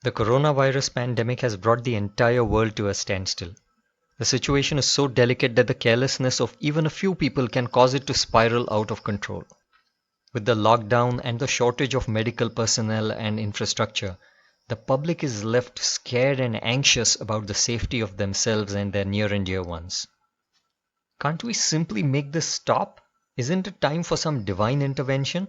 The coronavirus pandemic has brought the entire world to a standstill. The situation is so delicate that the carelessness of even a few people can cause it to spiral out of control. With the lockdown and the shortage of medical personnel and infrastructure, the public is left scared and anxious about the safety of themselves and their near and dear ones. Can't we simply make this stop? Isn't it time for some divine intervention?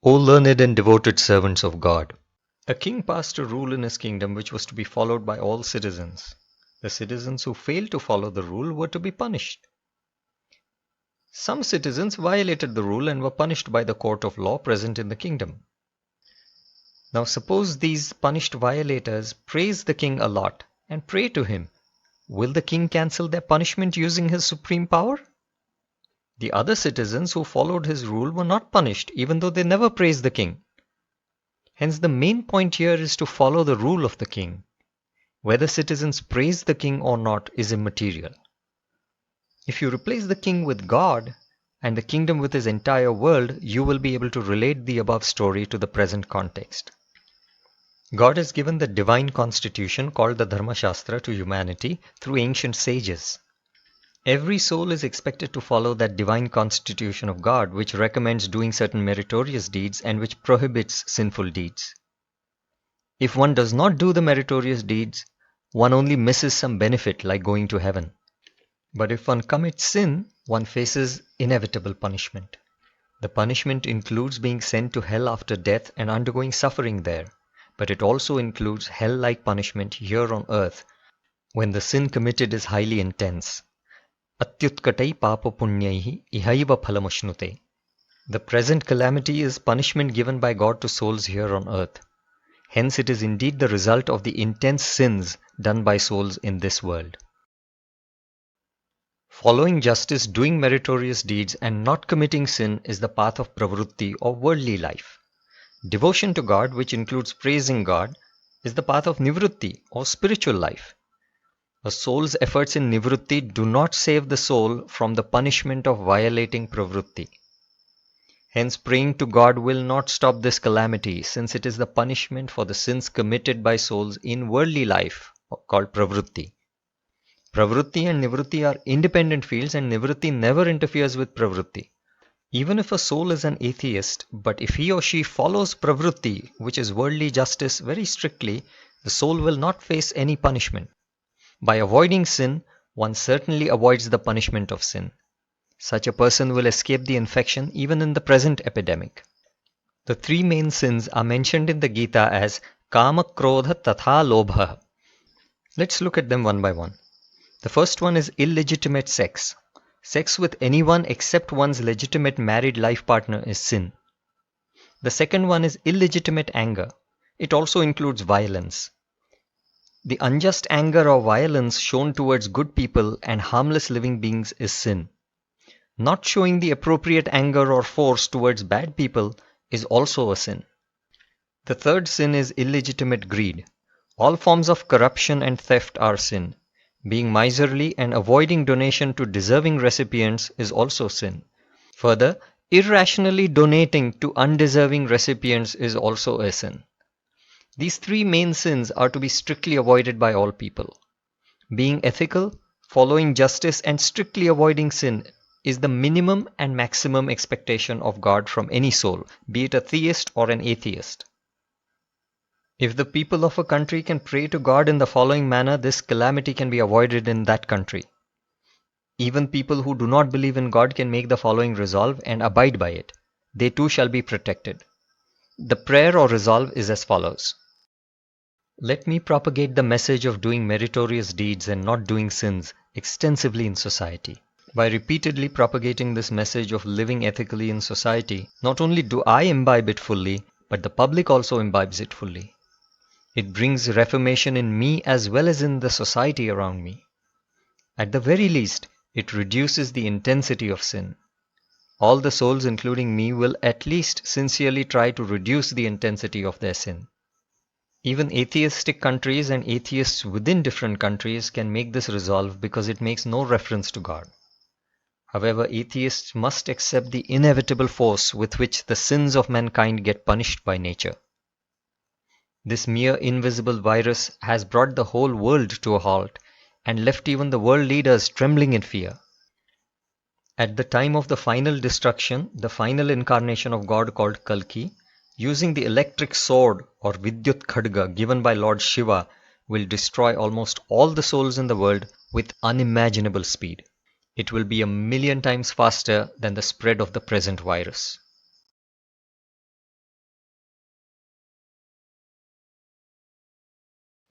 O learned and devoted servants of God! A king passed a rule in his kingdom which was to be followed by all citizens. The citizens who failed to follow the rule were to be punished. Some citizens violated the rule and were punished by the court of law present in the kingdom. Now suppose these punished violators praise the king a lot and pray to him. Will the king cancel their punishment using his supreme power? The other citizens who followed his rule were not punished, even though they never praised the king. Hence the main point here is to follow the rule of the king. Whether citizens praise the king or not is immaterial. If you replace the king with God and the kingdom with his entire world, you will be able to relate the above story to the present context. God has given the divine constitution called the Dharma Shastra to humanity through ancient sages. Every soul is expected to follow that divine constitution of God, which recommends doing certain meritorious deeds and which prohibits sinful deeds. If one does not do the meritorious deeds, one only misses some benefit like going to heaven. But if one commits sin, one faces inevitable punishment. The punishment includes being sent to hell after death and undergoing suffering there, but it also includes hell-like punishment here on earth when the sin committed is highly intense. Atyutkatai papa punyaihi ihaiva phalamashnute. The present calamity is punishment given by God to souls here on earth. Hence it is indeed the result of the intense sins done by souls in this world. Following justice, doing meritorious deeds and not committing sin is the path of Pravrtti or worldly life. Devotion to God, which includes praising God, is the path of Nivrtti or spiritual life. A soul's efforts in Nivrtti do not save the soul from the punishment of violating Pravrtti. Hence praying to God will not stop this calamity, since it is the punishment for the sins committed by souls in worldly life, called Pravrtti. Pravrtti and Nivritti are independent fields, and Nivritti never interferes with Pravrtti. Even if a soul is an atheist, but if he or she follows Pravrtti, which is worldly justice, very strictly, the soul will not face any punishment. By avoiding sin, one certainly avoids the punishment of sin. Such a person will escape the infection even in the present epidemic. The three main sins are mentioned in the Gita as Kama, Krodha, Tatha, Lobha. Let's look at them one by one. The first one is illegitimate sex. Sex with anyone except one's legitimate married life partner is sin. The second one is illegitimate anger. It also includes violence. The unjust anger or violence shown towards good people and harmless living beings is sin. Not showing the appropriate anger or force towards bad people is also a sin. The third sin is illegitimate greed. All forms of corruption and theft are sin. Being miserly and avoiding donation to deserving recipients is also sin. Further, irrationally donating to undeserving recipients is also a sin. These three main sins are to be strictly avoided by all people. Being ethical, following justice and strictly avoiding sin is the minimum and maximum expectation of God from any soul, be it a theist or an atheist. If the people of a country can pray to God in the following manner, this calamity can be avoided in that country. Even people who do not believe in God can make the following resolve and abide by it. They too shall be protected. The prayer or resolve is as follows. Let me propagate the message of doing meritorious deeds and not doing sins extensively in society. By repeatedly propagating this message of living ethically in society, not only do I imbibe it fully, but the public also imbibes it fully. It brings reformation in me as well as in the society around me. At the very least, it reduces the intensity of sin. all the souls, including me, will at least sincerely try to reduce the intensity of their sin. Even atheistic countries and atheists within different countries can make this resolve because it makes no reference to God. However, atheists must accept the inevitable force with which the sins of mankind get punished by nature. This mere invisible virus has brought the whole world to a halt and left even the world leaders trembling in fear. At the time of the final destruction, the final incarnation of God called Kalki, using the electric sword or Vidyut Khadga given by Lord Shiva, will destroy almost all the souls in the world with unimaginable speed. It will be 1,000,000 times faster than the spread of the present virus.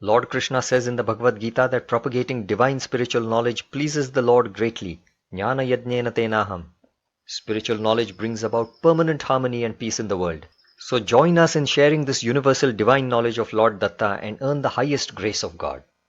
Lord Krishna says in the Bhagavad Gita that propagating divine spiritual knowledge pleases the Lord greatly. Jnana yajnena tenaham. Spiritual knowledge brings about permanent harmony and peace in the world. So join us in sharing this universal divine knowledge of Lord Datta and earn the highest grace of God.